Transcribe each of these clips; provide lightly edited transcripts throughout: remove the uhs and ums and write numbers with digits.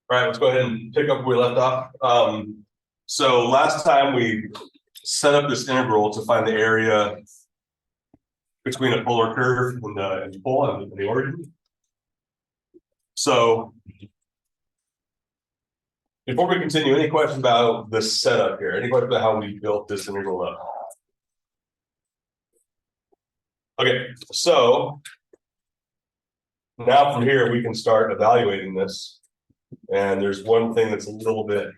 All right, let's go ahead and pick up where we left off. So last time we set up this integral to find the area between a polar curve and the pole and the origin. So before we continue, any questions about this setup here? Any questions about how we built this integral up? Okay, so now from here we can start evaluating this. And there's one thing that's a little bit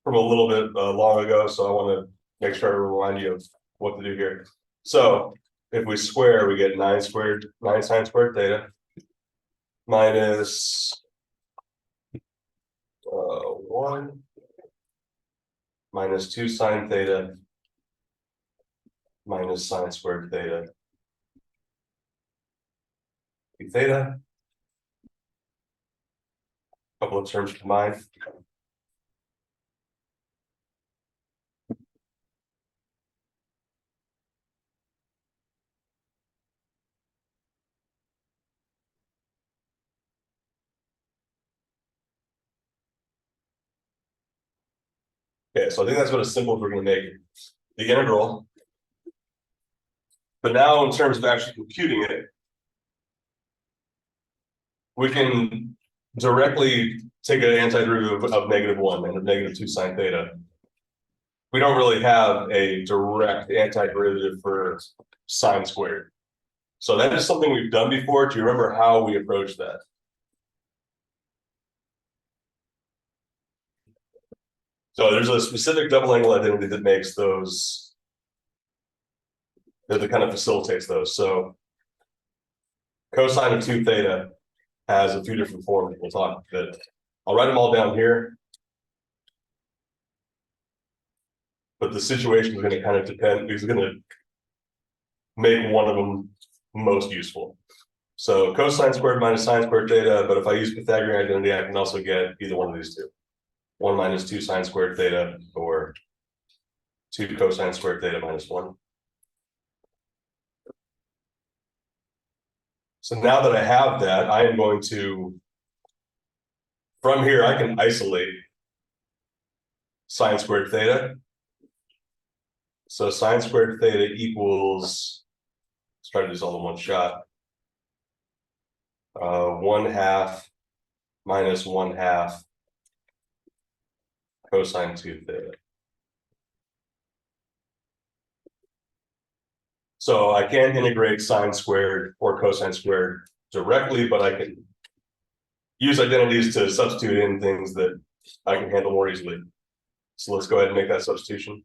long ago, so I want to make sure I remind you of what to do here. So if we square, we get 9 sine squared theta minus 1 minus 2 sine theta minus sine squared theta theta. A couple of terms combined. Okay, so I think that's what as simple as we're going to make the integral. But now in terms of actually computing it, we can directly take an antiderivative of -1 and of -2 sine theta. We don't really have a direct antiderivative for sine squared. So that is something we've done before. Do you remember how we approached that? So there's a specific double angle identity that makes those, that kind of facilitates those. So cosine of 2 theta has a few different forms. We'll talk that. I'll write them all down here. But the situation is going to kind of depend. It's going to make one of them most useful. So cosine squared minus sine squared theta. But if I use Pythagorean identity, I can also get either one of these two. 1 minus 2 sine squared theta or 2 cosine squared theta minus 1. So now that I have that, I am going to, from here, I can isolate sine squared theta. So sine squared theta equals, let's try to do this all in one shot. 1/2 minus 1/2 cosine 2 theta. So I can't integrate sine squared or cosine squared directly, but I can use identities to substitute in things that I can handle more easily. So let's go ahead and make that substitution.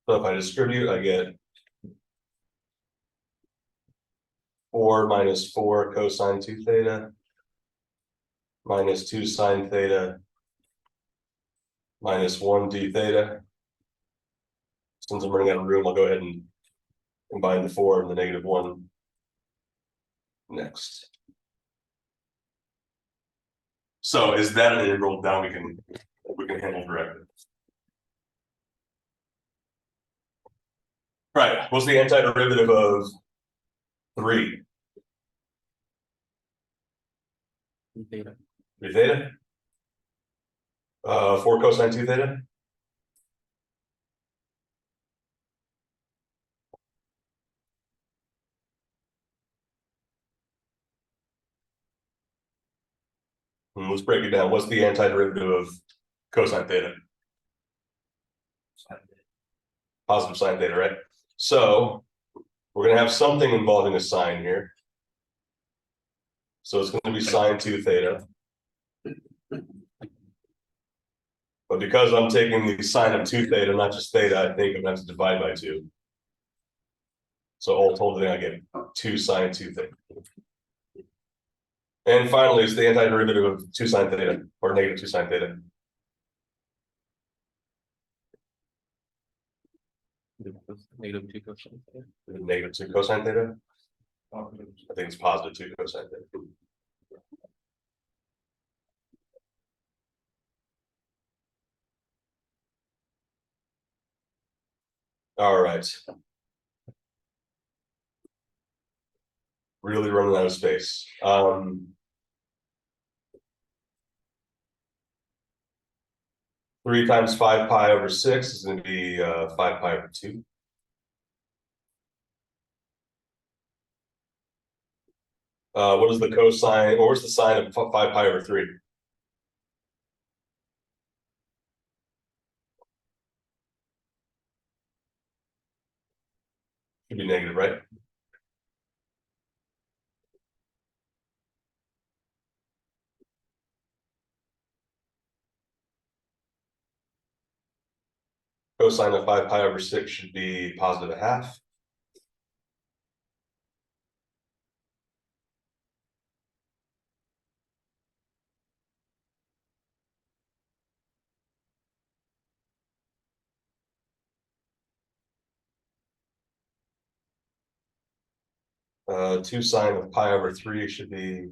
So if I distribute, I get 4 minus 4 cosine 2 theta minus 2 sine theta minus 1 d theta. Since I'm running out of room, I'll go ahead and combine the 4 and the -1 next. So is that an integral now we can handle directly? Right. What's the antiderivative of 3? Theta. 3 theta? 4 cosine 2 theta? Let's break it down. What's the antiderivative of cosine theta? Positive sine theta, right? So we're going to have something involving a sine here. So it's going to be sine 2 theta. But because I'm taking the sine of 2 theta, not just theta, I think I'm going to have to divide by 2. So all told, then I get 2 sine 2 theta. And finally, it's the antiderivative of 2 sine theta, or -2 sine theta. Negative two cosine theta. Negative 2 cosine theta. I think it's positive 2 cosine theta. All right. Really running out of space. 3 times 5 pi over 6 is going to be 5 pi over 2. What is the cosine, or what's the sine of 5 pi over 3? Should be negative, right? Cosine of 5 pi over 6 should be positive 1/2. Two sine of pi over 3 should be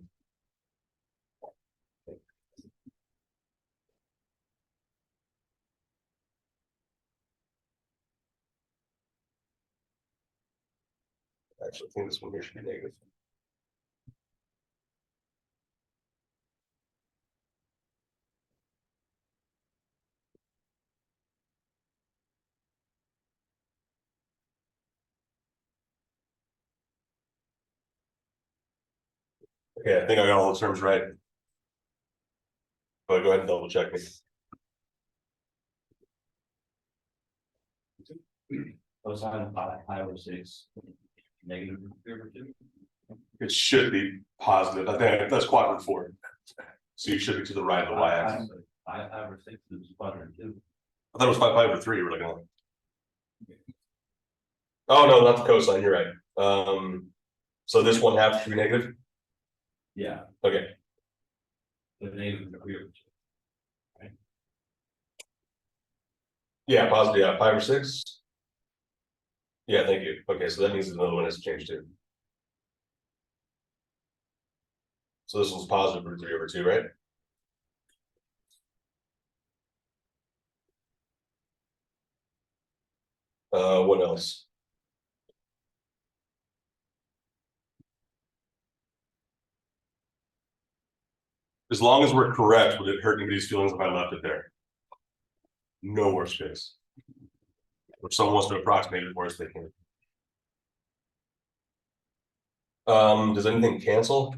actually, I think this one here should be negative. Okay, I think I got all the terms right. But go ahead and double check me. Cosine of pi over 6. Negative over 2. It should be positive. I think that's quadrant 4. So you should be to the right of the y-axis. 5 over 6 is quadrant 2. I thought it was 5 pi over 3 we're looking at. Oh no, not the cosine, you're right. So this 1/2 should be negative? Yeah. Okay. The negative over 2. Yeah, positive, yeah, 5 or 6. Yeah, thank you. Okay, so that means another one has changed too. So this one's positive root 3 over 2, right? What else? As long as we're correct, would it hurt anybody's feelings if I left it there? No more space. If someone wants to approximate it worse, they can. Does anything cancel?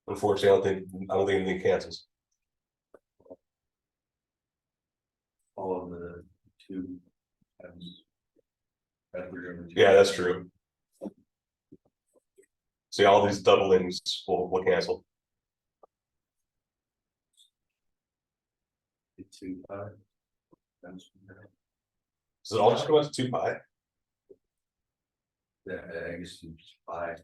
Unfortunately, I don't think anything cancels. All of the 2 times. Yeah, that's true. See, all these doublings will cancel. 2 pi. Does it all just go out to 2 pi? Yeah, I guess it's pi.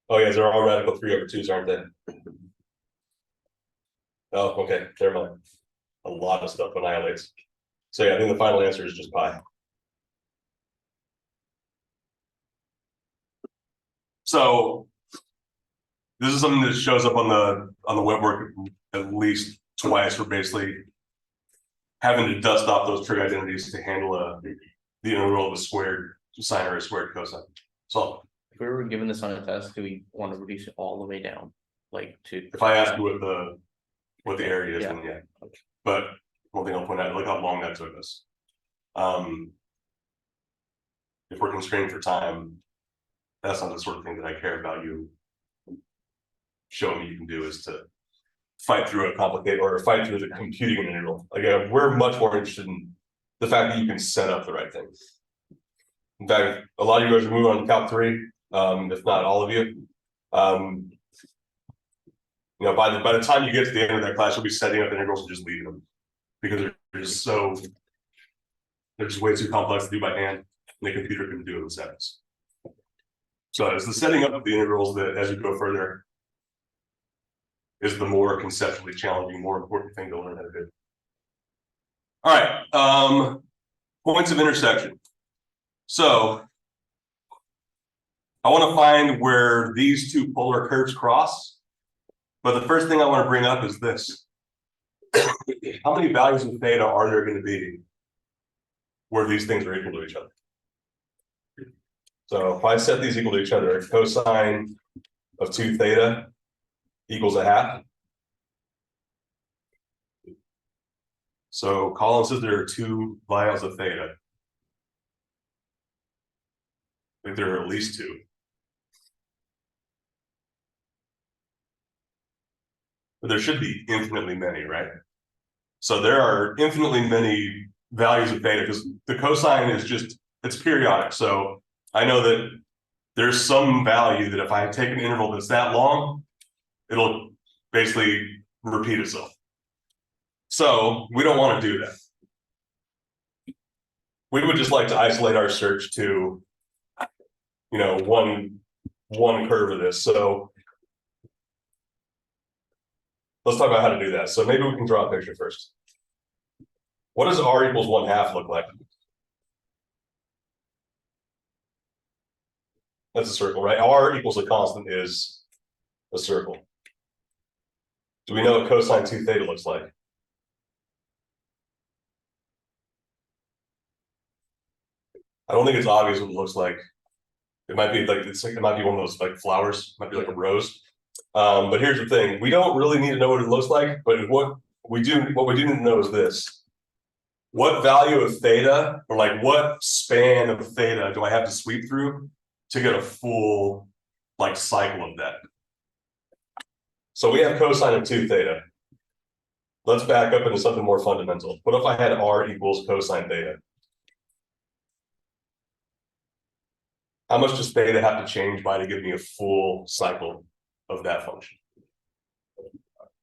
Oh yeah, they're all radical 3 over 2s, aren't they? Oh, okay, never mind. A lot of stuff annihilates. So yeah, I think the final answer is just pi. So this is something that shows up on the web work at least twice. We're basically having to dust off those trig identities to handle the integral of a squared sine or a squared cosine. So If we were given this on a test, do we want to reduce it all the way down? Like to. if I ask you what the area is, Yeah. then yeah. But one thing I'll point out, look how long that took us. If we're constrained for time, that's not the sort of thing that I care about you showing me you can do, is to fight through a complicated or fight through the computing an integral. Again, we're much more interested in the fact that you can set up the right thing. In fact, a lot of you guys are moving on to Calc 3, if not all of you. You know, by the time you get to the end of that class, you'll be setting up integrals and just leaving them, because they're just way too complex to do by hand, and the computer can do it in seconds. So it's the setting up of the integrals that, as you go further, is the more conceptually challenging, more important thing to learn how to do. All right, points of intersection. So I want to find where these two polar curves cross. But the first thing I want to bring up is this. How many values of theta are there going to be where these things are equal to each other? So if I set these equal to each other, cosine of 2 theta equals 1/2. So Colin says there are 2 values of theta. I think there are at least 2. But there should be infinitely many, right? So there are infinitely many values of theta because the cosine is just, it's periodic. So I know that there's some value that if I take an interval that's that long, it'll basically repeat itself. So we don't want to do that. We would just like to isolate our search to, you know, one curve of this. So let's talk about how to do that. So maybe we can draw a picture first. What does r equals 1/2 look like? That's a circle, right? R equals a constant is a circle. Do we know what cosine 2 theta looks like? I don't think it's obvious what it looks like. It might be like, it might be one of those like flowers, might be like a rose. But here's the thing, we don't really need to know what it looks like, but what we do need to know is this. What value of theta, or like what span of theta do I have to sweep through to get a full like cycle of that? So we have cosine of 2 theta. Let's back up into something more fundamental. What if I had r equals cosine theta? How much does theta have to change by to give me a full cycle of that function?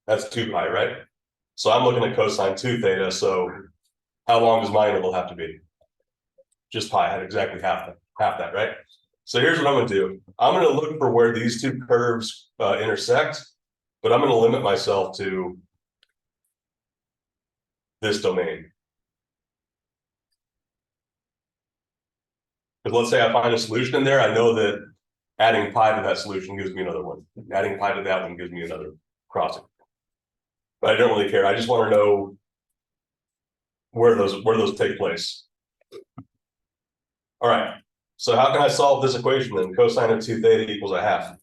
That's 2 pi, right? So I'm looking at cosine 2 theta, so how long does my interval have to be? Just pi, I had exactly half that, right? So here's what I'm going to do. I'm going to look for where these 2 curves intersect, but I'm going to limit myself to this domain. Because let's say I find a solution in there, I know that adding pi to that solution gives me another one. Adding pi to that one gives me another crossing. But I don't really care. I just want to know where those take place. All right. So how can I solve this equation then? Cosine of 2 theta equals 1/2.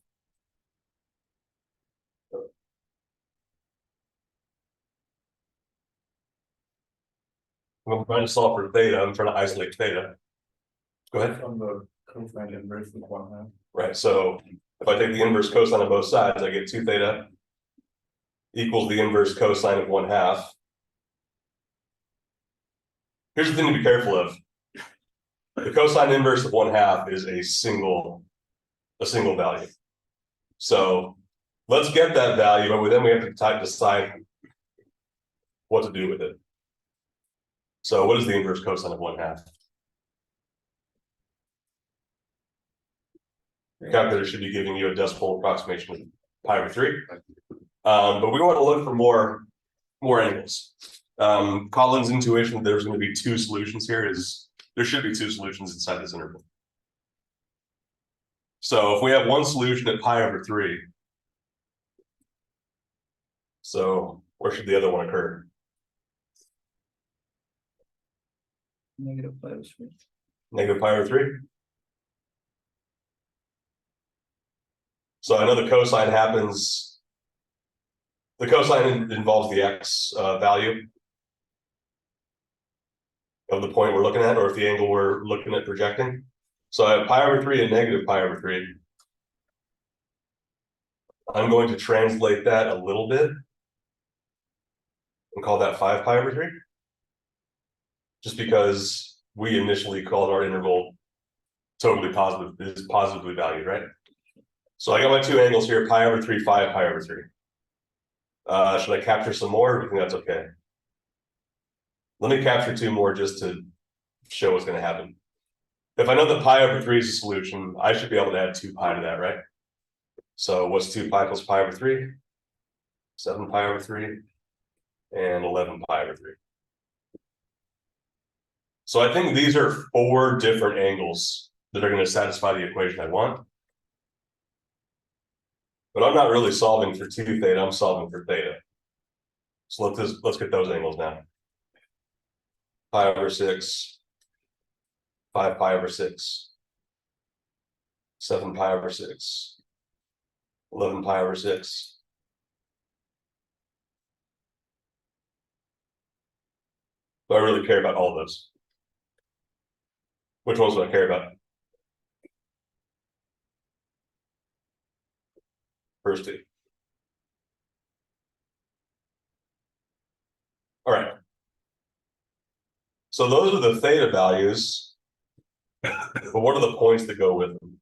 I'm trying to solve for theta. I'm trying to isolate theta. Go ahead. From the cosine inverse of 1/2. Right. So if I take the inverse cosine on both sides, I get 2 theta equals the inverse cosine of 1/2. Here's the thing to be careful of. The cosine inverse of 1/2 is a single value. So let's get that value, but then we have to decide what to do with it. So what is the inverse cosine of 1/2? Your calculator should be giving you a decimal approximation of pi/3. But we want to look for more angles. Colin's intuition there's going to be 2 solutions here is there should be 2 solutions inside this interval. So if we have one solution at pi/3, so where should the other one occur? Negative pi/3. Negative pi/3. So I know the cosine happens. The cosine involves the x value of the point we're looking at, or if the angle we're looking at projecting. So I have pi/3 and negative pi/3. I'm going to translate that a little bit and call that 5 pi/3. Just because we initially called our interval totally positive, is positively valued, right? So I got my 2 angles here, pi/3, 5 pi/3. Should I capture some more, or do you think that's okay? Let me capture 2 more just to show what's going to happen. If I know that pi/3 is a solution, I should be able to add 2 pi to that, right? So what's 2 pi plus pi/3? 7 pi over 3, and 11 pi over 3. So I think these are 4 different angles that are going to satisfy the equation I want. But I'm not really solving for 2 theta, I'm solving for theta. So let's get those angles now. Pi over 6, 5 pi over 6, 7 pi over 6, 11 pi over 6. Do I really care about all of those? Which ones do I care about? First 2. All right. So those are the theta values. But what are the points that go with them?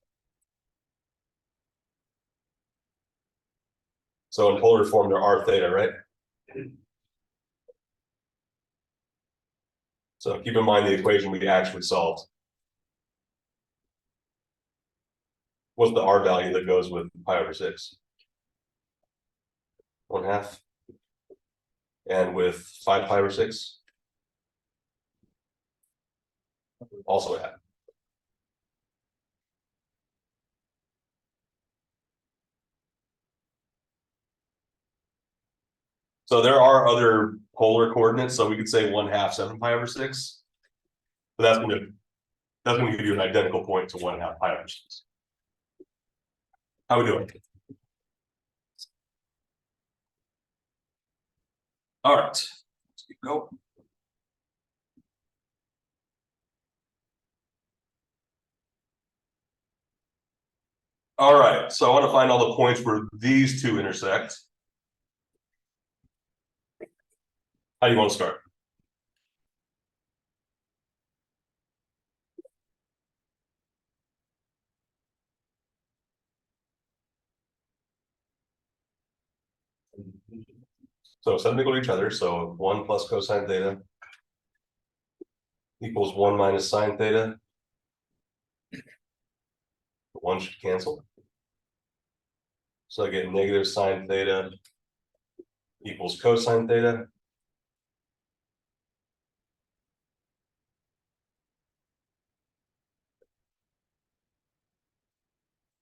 So in polar form, there are theta, right? So keep in mind the equation we actually solved. What's the R value that goes with pi over 6? 1/2. And with 5 pi over 6? Also a half. So there are other polar coordinates, so we could say 1/2 7 pi over 6. But that's gonna give you an identical point to 1/2 pi over 6. How we doing? All right, let's keep going. All right, so I want to find all the points where these 2 intersect. How do you want to start? So set them equal to each other. So 1 plus cosine theta equals 1 minus sine theta. 1 should cancel. So I get negative sine theta equals cosine theta.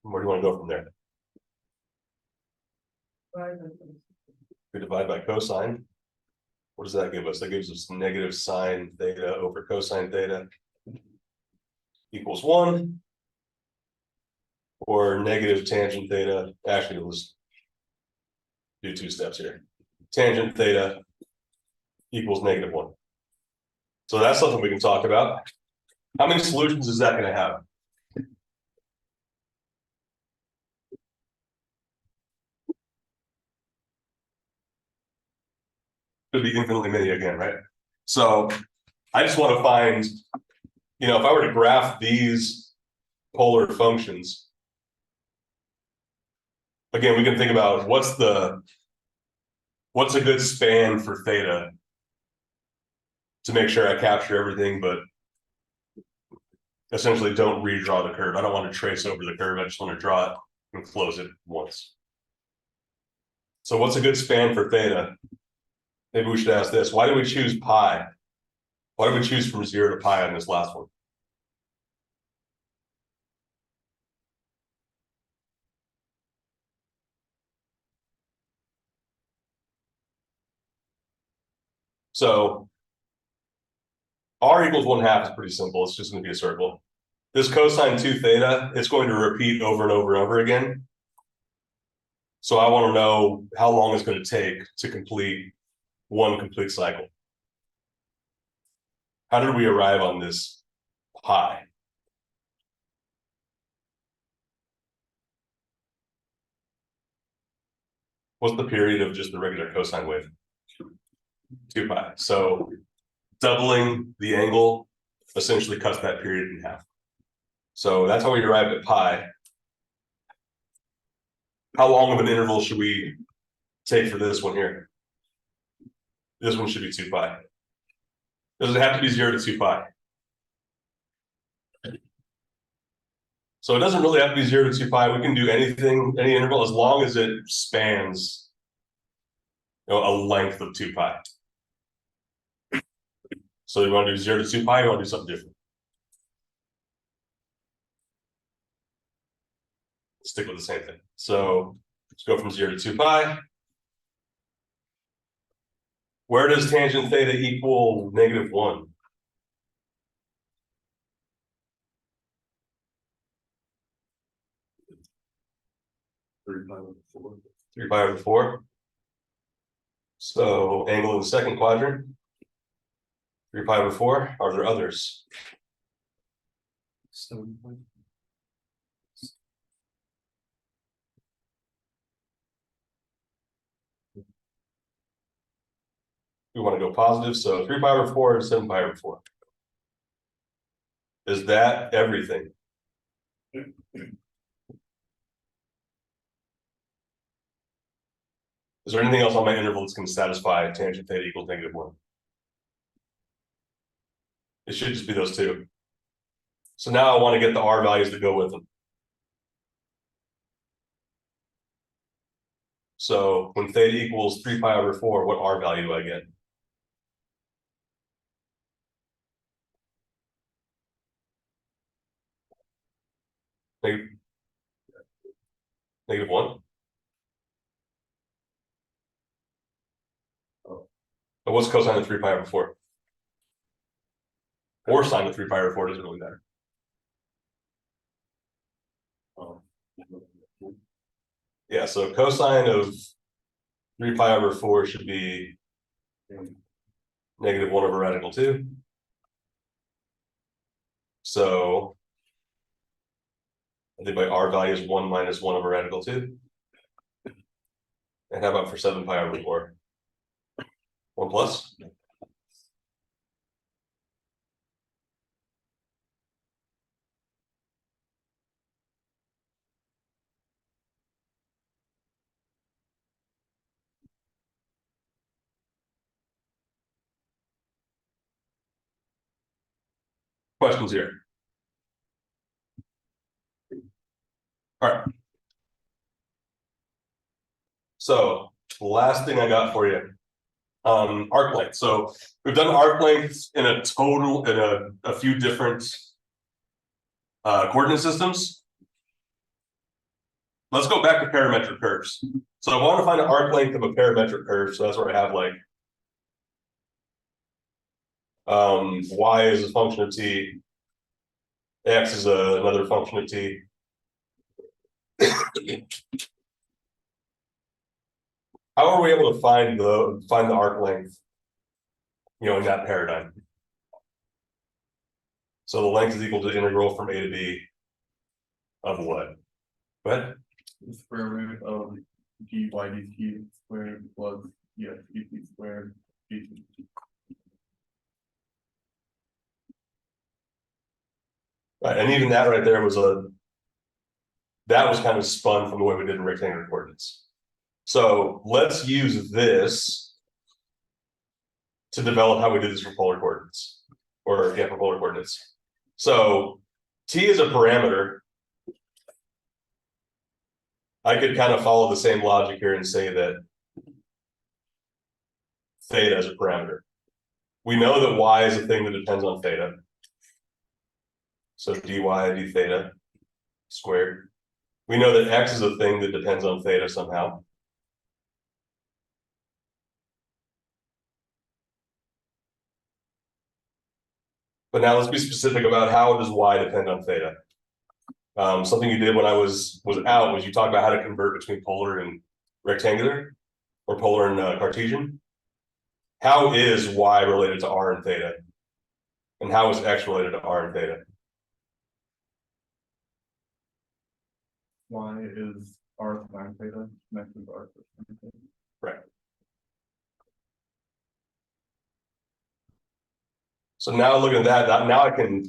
Where do you want to go from there? We divide by cosine. What does that give us? That gives us negative sine theta over cosine theta equals 1. Or negative tangent theta. Actually, let's do 2 steps here. Tangent theta equals -1. So that's something we can talk about. How many solutions is that going to have? Could be infinitely many again, right? So I just want to find, if I were to graph these polar functions, again, we can think about what's a good span for theta to make sure I capture everything, but essentially don't redraw the curve. I don't want to trace over the curve. I just want to draw it and close it once. So what's a good span for theta? Maybe we should ask this. Why do we choose pi? Why do we choose from 0 to pi on this last one? So R equals 1/2 is pretty simple. It's just going to be a circle. This cosine 2 theta, it's going to repeat over and over and over again. So I want to know how long it's going to take to complete one complete cycle. How did we arrive on this pi? What's the period of just the regular cosine wave? 2 pi. So doubling the angle essentially cuts that period in half. So that's how we arrived at pi. How long of an interval should we take for this one here? This one should be 2 pi. Does it have to be 0 to 2 pi? So it doesn't really have to be 0 to 2 pi. We can do anything, any interval, as long as it spans a length of 2 pi. So you want to do 0 to 2 pi, you want to do something different. Stick with the same thing. So let's go from 0 to 2 pi. Where does tangent theta equal -1? 3 pi over 4. So angle in the second quadrant. 3 pi over 4. Are there others? We want to go positive, so 3 pi over 4 is 7 pi over 4. Is that everything? Is there anything else on my interval that's going to satisfy tangent theta equals -1? It should just be those two. So now I want to get the R values that go with them. So when theta equals 3 pi over 4, what R value do I get? -1. But what's cosine of 3 pi over 4? Or sine of 3 pi over 4 doesn't really matter. Yeah, so cosine of 3 pi over 4 should be -1 over radical 2. So I think my R value is 1 minus 1 over radical 2. And how about for 7 pi over 4? 1 plus? Questions here? All right. So the last thing I got for you, arc length. So we've done arc lengths in a total in a few different coordinate systems. Let's go back to parametric curves. So I want to find an arc length of a parametric curve. So that's where I have like y is a function of t, x is another function of t. How are we able to find the arc length, in that paradigm? So the length is equal to the integral from a to b of what? Go ahead. The square root of dy dt squared plus dt squared dt. Right, and even that right there was kind of spun from the way we did in rectangular coordinates. So let's use this to develop how we did this for polar coordinates, or for polar coordinates. So t is a parameter. I could kind of follow the same logic here and say that theta is a parameter. We know that y is a thing that depends on theta. So dy d theta squared. We know that x is a thing that depends on theta somehow. But now let's be specific about how does y depend on theta. Something you did when I was out was you talked about how to convert between polar and rectangular, or polar and Cartesian. How is y related to r and theta? And how is x related to r and theta? Y is r sine theta, next is r cosine theta. Right. So now looking at that, now I can,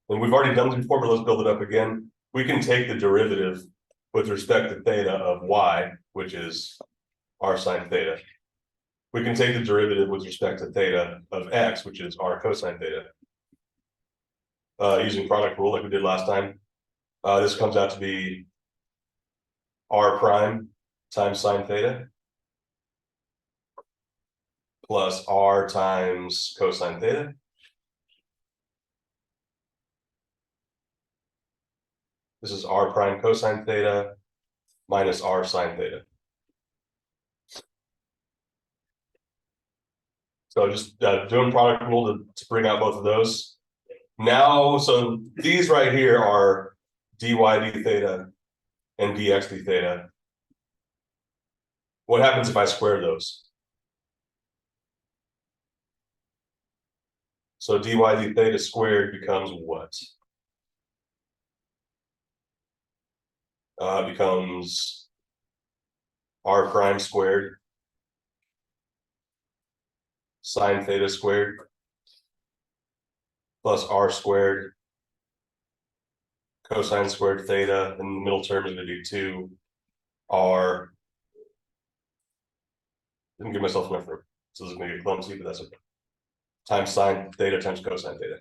and we've already done this before, but let's build it up again. We can take the derivative with respect to theta of y, which is r sine theta. We can take the derivative with respect to theta of x, which is r cosine theta. Using product rule like we did last time. This comes out to be r prime times sine theta. plus r times cosine theta. This is r prime cosine theta minus r sine theta. So just doing product rule to bring out both of those. Now, so these right here are dy d theta and dx d theta. What happens if I square those? So dy d theta squared becomes what? Becomes r prime squared sine theta squared plus r squared cosine squared theta, and the middle term is going to be 2 r. Didn't give myself enough room, so this is going to get clumsy, but that's okay. Times sine theta times cosine theta.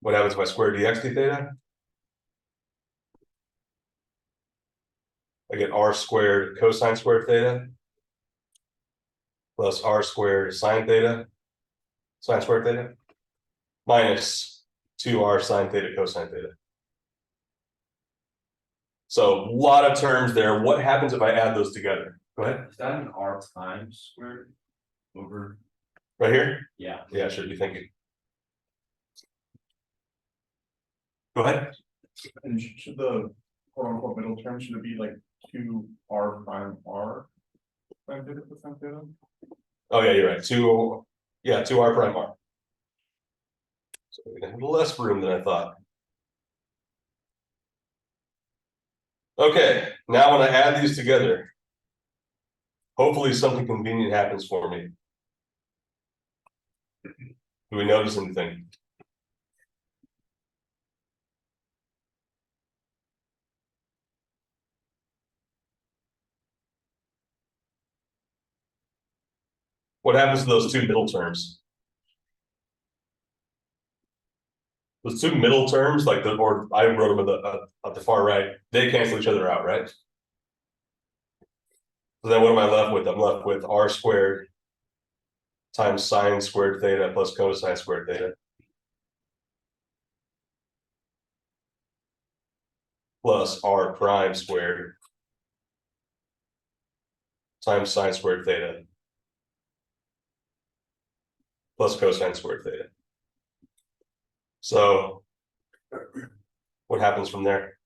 What happens if I square dx d theta? I get r squared cosine squared theta plus r squared sine theta, sine squared theta, minus 2r sine theta cosine theta. So a lot of terms there. What happens if I add those together? Go ahead. Is that an r times squared over? Right here? Yeah. Yeah, should be thinking. Go ahead. And should the quote unquote middle term, should it be like 2r prime r? Sine theta cosine theta? Oh yeah, you're right. 2r prime r. So we're gonna have less room than I thought. Okay, now when I add these together, hopefully something convenient happens for me. Do we notice anything? What happens to those two middle terms? Those two middle terms, like or I wrote them at the far right, they cancel each other out, right? So then what am I left with? I'm left with r squared times sine squared theta plus cosine squared theta. Plus r prime squared times sine squared theta plus cosine squared theta. So what happens from there?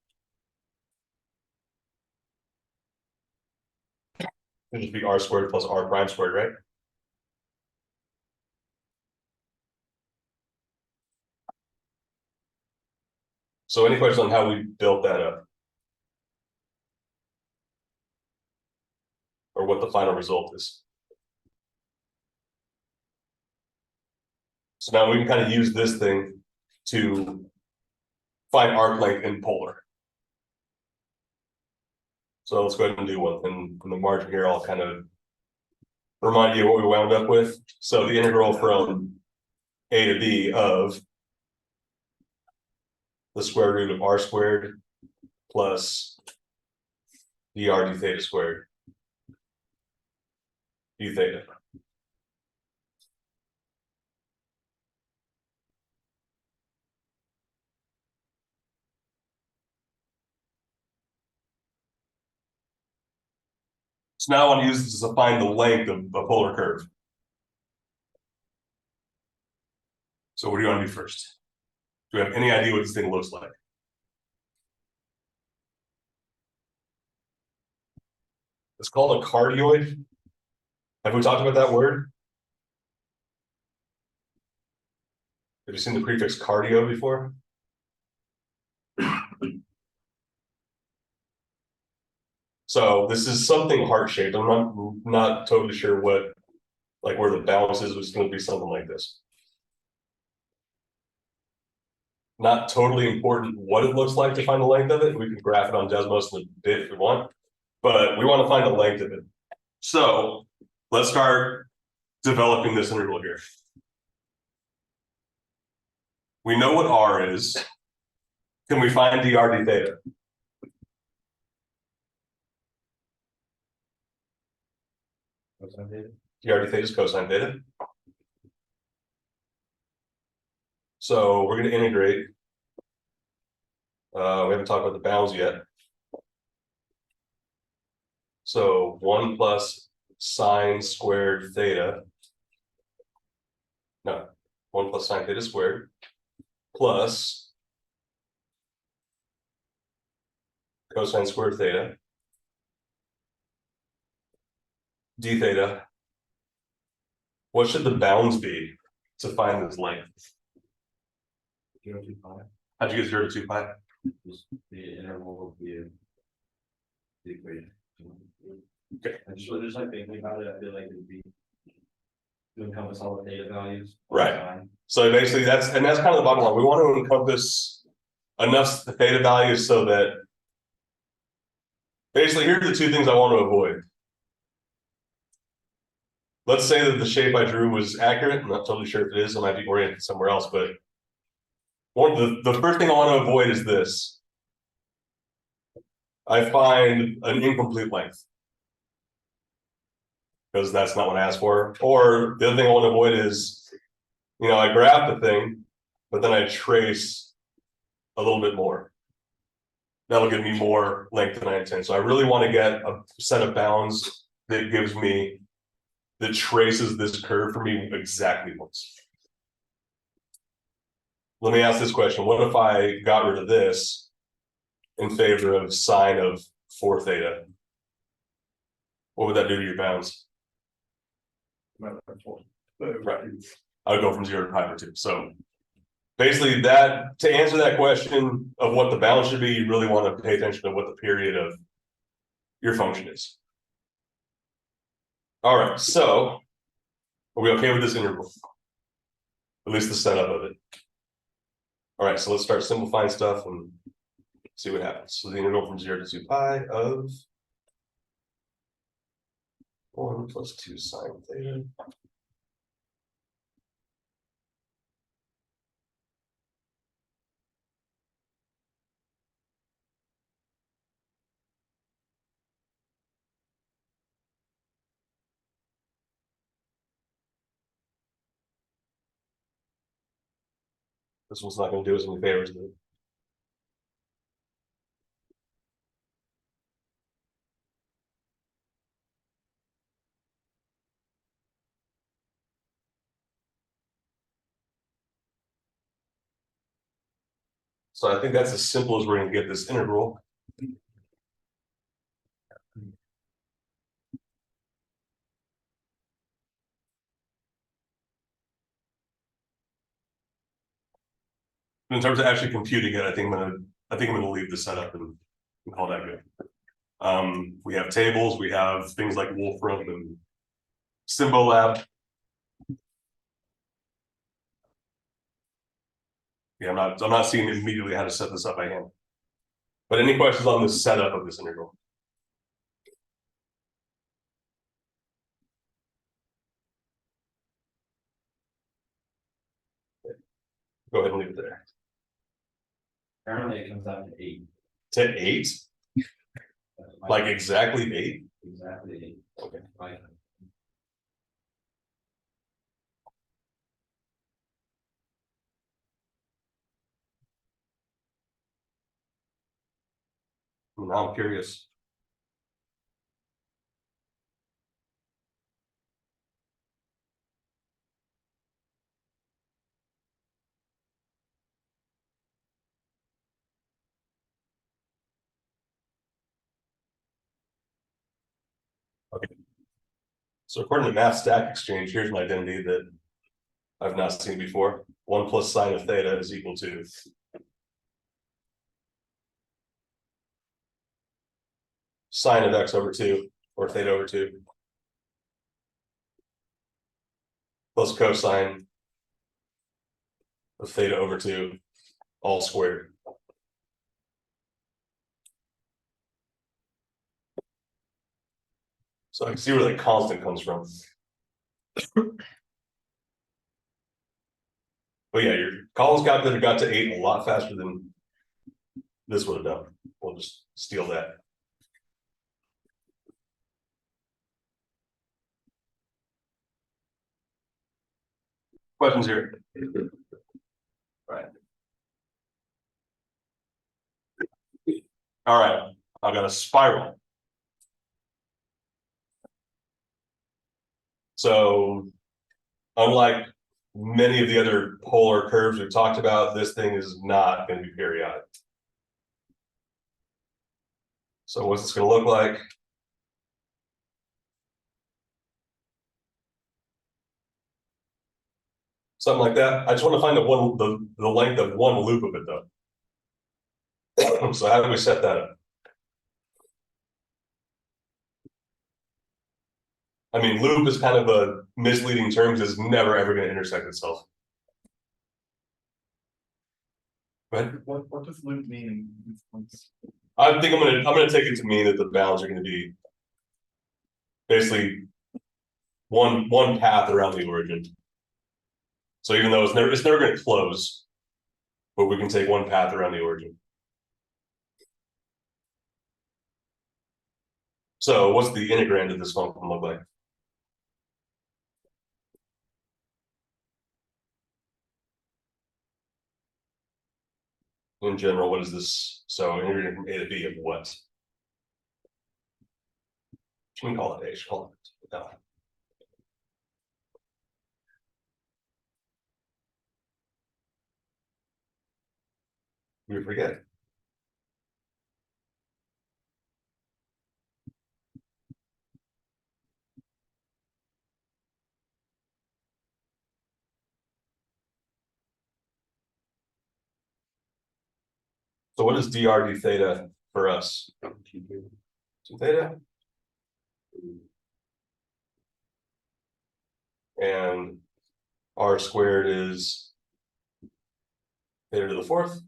It'd just be r squared plus r prime squared, right? So any questions on how we built that up? Or what the final result is? So now we can kind of use this thing to find arc length in polar. So let's go ahead and do one. And in the margin here, I'll kind of remind you what we wound up with. So the integral from a to b of the square root of r squared plus dr d theta squared d theta. So now I want to use this to find the length of a polar curve. So what do you want to do first? Do you have any idea what this thing looks like? It's called a cardioid. Have we talked about that word? Have you seen the prefix cardio before? So this is something heart-shaped. I'm not totally sure what, like where the balance is, but it's going to be something like this. Not totally important what it looks like to find the length of it. We can graph it on Desmos in a bit if we want, but we want to find the length of it. So let's start developing this integral here. We know what r is. Can we find dr d theta? Cosine theta. TRD theta is cosine theta. So we're gonna integrate. We haven't talked about the bounds yet. So 1 plus sine squared theta. No, 1 plus sine theta squared. Plus cosine squared theta. D theta. What should the bounds be to find this length? 0.25. How'd you get 0 to 2 pi? Just the interval of the equation. Okay. And just like thinking about it, I feel like it'd be to encompass all the theta values. Right. Cosine. So basically that's kind of the bottom line. We want to encompass enough theta values so that basically here are the two things I want to avoid. Let's say that the shape I drew was accurate. I'm not totally sure if it is. I might be oriented somewhere else, but the first thing I want to avoid is this. I find an incomplete length. Because that's not what I asked for. Or the other thing I want to avoid is, I graph the thing, but then I trace a little bit more. That'll give me more length than I intend. So I really want to get a set of bounds that that traces this curve for me exactly once. Let me ask this question. What if I got rid of this in favor of sine of 4 theta? What would that do to your bounds? Right. I would go from 0 to pi over 2. So basically to answer that question of what the bounds should be, you really want to pay attention to what the period of your function is. All right, so are we okay with this interval? At least the setup of it. All right, so let's start simplifying stuff and see what happens. So the integral from 0 to 2 pi of 1 plus 2 sine theta. This one's not going to do us any favors. So I think that's as simple as we're going to get this integral. In terms of actually computing it, I think I'm gonna leave the setup and call that good. We have tables, we have things like Wolfram and Symbolab. Yeah, I'm not seeing immediately how to set this up by hand. But any questions on the setup of this integral? Go ahead and leave it there. Apparently it comes out to 8. To 8? Like exactly 8? Exactly 8. Okay. Right. Now I'm curious. Okay. So according to Math Stack Exchange, here's my identity that I've not seen before. 1 plus sine of theta is equal to sine of x over 2, or theta over 2, plus cosine of theta over 2, all squared. So I can see where the constant comes from. But yeah, your Collins calculator got to 8 a lot faster than this would have done. We'll just steal that. Questions here? Right. All right, I've got a spiral. So unlike many of the other polar curves we've talked about, this thing is not going to be periodic. So what's this going to look like? Something like that. I just want to find the length of one loop of it though. So how do we set that up? I mean, loop is kind of a misleading term because it's never ever going to intersect itself. Right? What does loop mean? I think I'm gonna take it to mean that the bounds are going to be basically one path around the origin. So even though it's never going to close, but we can take one path around the origin. So what's the integrand of this function look like? In general, what is this? So integrating from A to B of what? Should we call it A? Should call it no. We forget. So what is dr d theta for us? 2 theta. And r squared is theta to the 4th.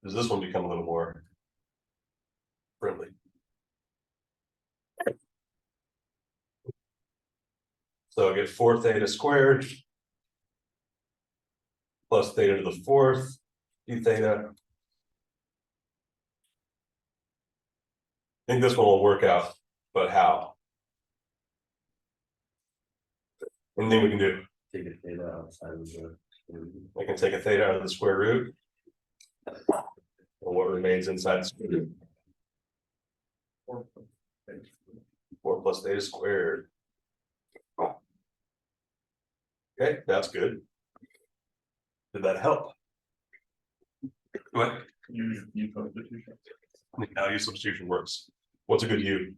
Does this one become a little more friendly? So I get 4 theta squared plus theta to the 4th d theta. I think this one will work out, but how? Anything we can do? Take a theta outside of the. I can take a theta out of the square root. And what remains inside the square root? 4 plus theta squared. Okay, that's good. Did that help? What? U substitution. How U substitution works. What's a good U?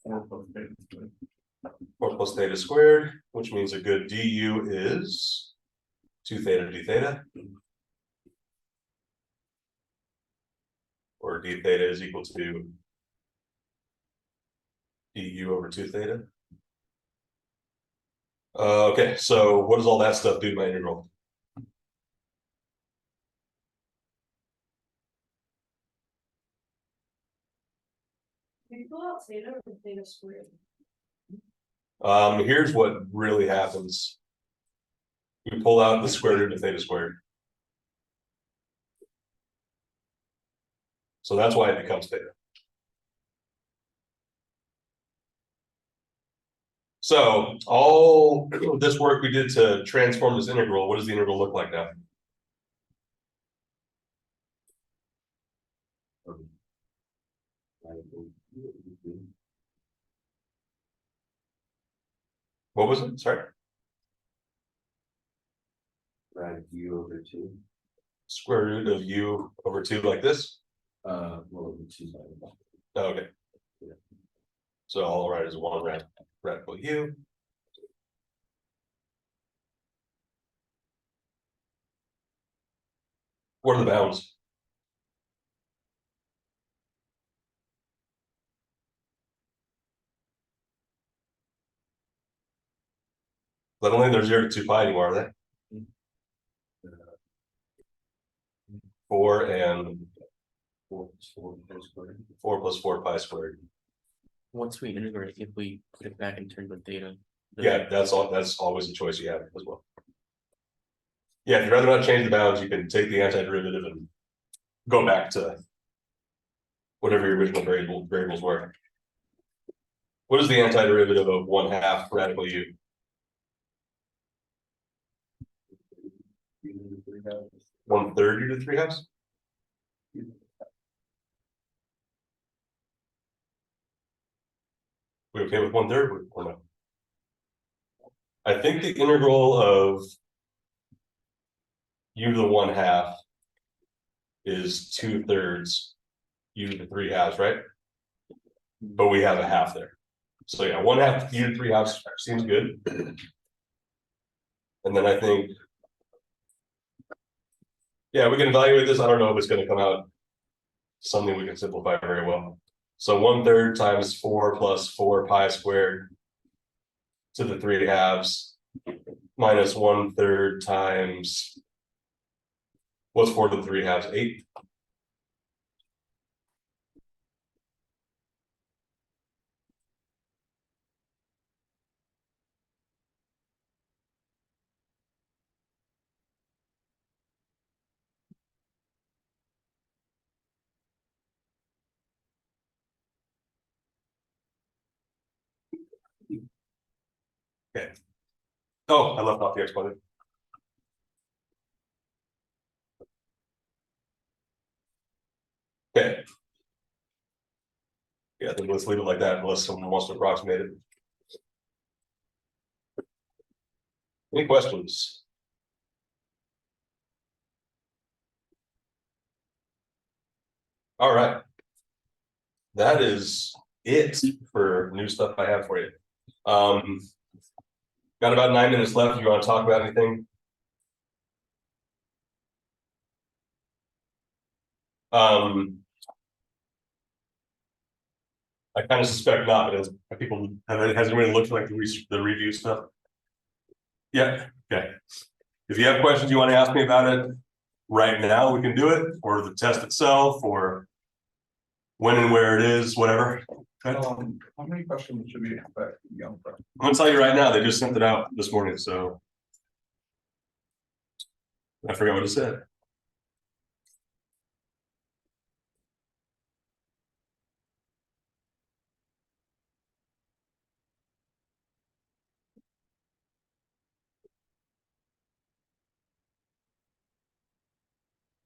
4 plus theta squared. 4 plus theta squared, which means a good du is 2 theta d theta. Or d theta is equal to du over 2 theta. Okay, so what does all that stuff do to my integral? Can you pull out theta or theta squared? Here's what really happens. We pull out the square root of theta squared. So that's why it becomes theta. So all this work we did to transform this integral, what does the integral look like now? What was it? Sorry. Right, u over 2. Square root of u over 2 like this? Well, over 2 side. Oh, okay. So all right is 1 radical u. What are the bounds? I don't think they're 0 to 2 pi anymore, are they? 4 and 4 pi squared. 4 plus 4 pi squared. Once we integrate, if we put it back in terms of data. Yeah, that's always a choice you have as well. Yeah, if you'd rather not change the bounds, you can take the antiderivative and go back to whatever your original variables were. What is the antiderivative of 1/2 radical u? One third u to 3/2? We okay with 1/3 or no? I think the integral of u to the 1/2 is 2/3 u to the 3/2, right? But we have a half there. So yeah, 1/2 u to 3/2 seems good. And then I think, yeah, we can evaluate this. I don't know if it's going to come out something we can simplify very well. So 1/3 times 4 plus 4 pi squared to the 3/2 minus 1/3 times, what's 4 to the 3/2? 8. Okay. Oh, I left off the exponent. Okay. Yeah, I think let's leave it like that unless someone wants to approximate it. Any questions? All right. That is it for new stuff I have for you. Got about 9 minutes left. You want to talk about anything? I kind of suspect not, but has anybody looked at like the review stuff? Yeah, okay. If you have questions you want to ask me about it right now, we can do it, or the test itself, or when and where it is, whatever. How many questions should we expect? I'm gonna tell you right now, they just sent it out this morning, so I forgot what it said.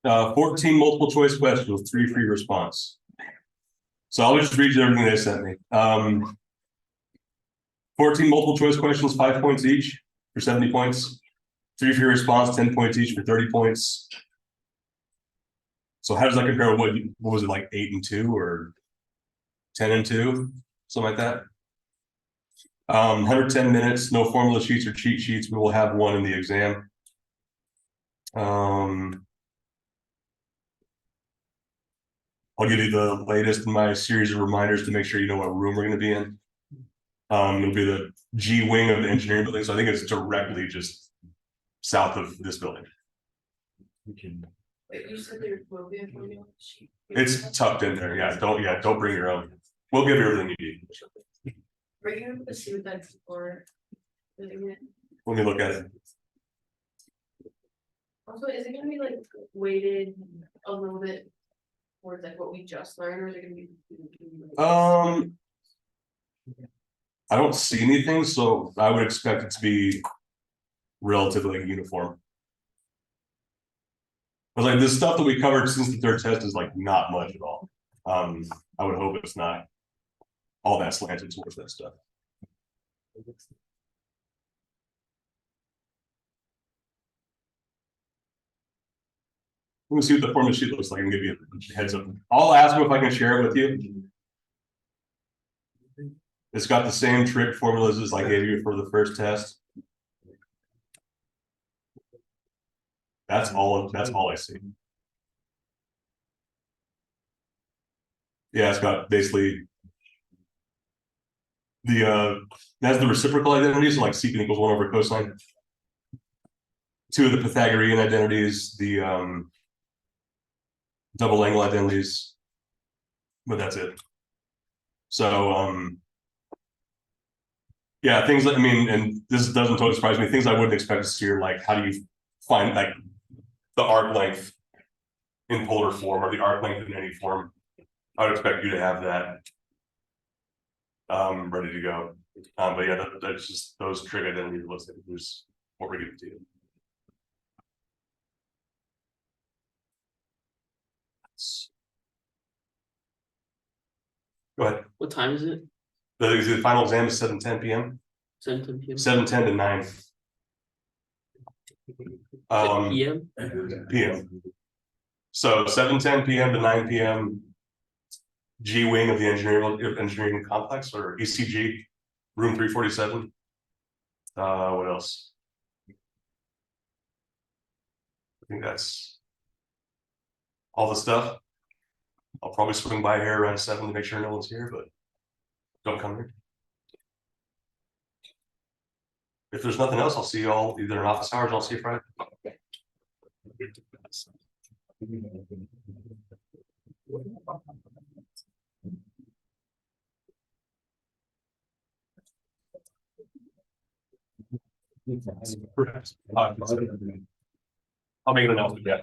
Uh, 14 multiple choice questions, 3 free response. So I'll just read you everything they sent me. 14 multiple choice questions, 5 points each for 70 points. 3 free response, 10 points each for 30 points. So how does that compare to what was it, like 8 and 2 or 10 and 2, something like that? 110 minutes, no formula sheets or cheat sheets. We will have one in the exam. I'll give you the latest in my series of reminders to make sure you know what room we're going to be in. It'll be the G wing of the engineering building, so I think it's directly just south of this building. Wait, you said there will be a formula sheet. It's tucked in there. Yeah, don't bring your own. We'll give you everything you need. Are you able to see what that's for? Let me look at it. Also, is it gonna be like weighted a little bit towards like what we just learned, or is it gonna be? I don't see anything, so I would expect it to be relatively uniform. But like this stuff that we covered since the third test is like not much at all. I would hope it's not all that slanted towards that stuff. Let me see what the formula sheet looks like and give you a heads up. I'll ask them if I can share it with you. It's got the same trick formulas as I gave you for the first test. That's all I see. Yeah, it's got basically the that's the reciprocal identities, like secant equals 1 over cosine. 2 of the Pythagorean identities, the double angle identities, but that's it. So yeah, things that, I mean, and this doesn't totally surprise me, things I wouldn't expect to see are like, how do you find like the arc length in polar form or the arc length in any form? I would expect you to have that. Ready to go. But yeah, that's just those trigger identity listed, who's what we're gonna do. Go ahead. What time is it? The final exam is 7:10 p.m. 7:10 p.m. 7:10 to 9. PM? PM. So 7:10 p.m. to 9 p.m. G wing of the engineering complex, or ECG, room 347. What else? I think that's all the stuff. I'll probably swing by here around 7 to make sure no one's here, but don't come here. If there's nothing else, I'll see you all either in office hours, or I'll see you Friday. I'll make an announcement, yeah.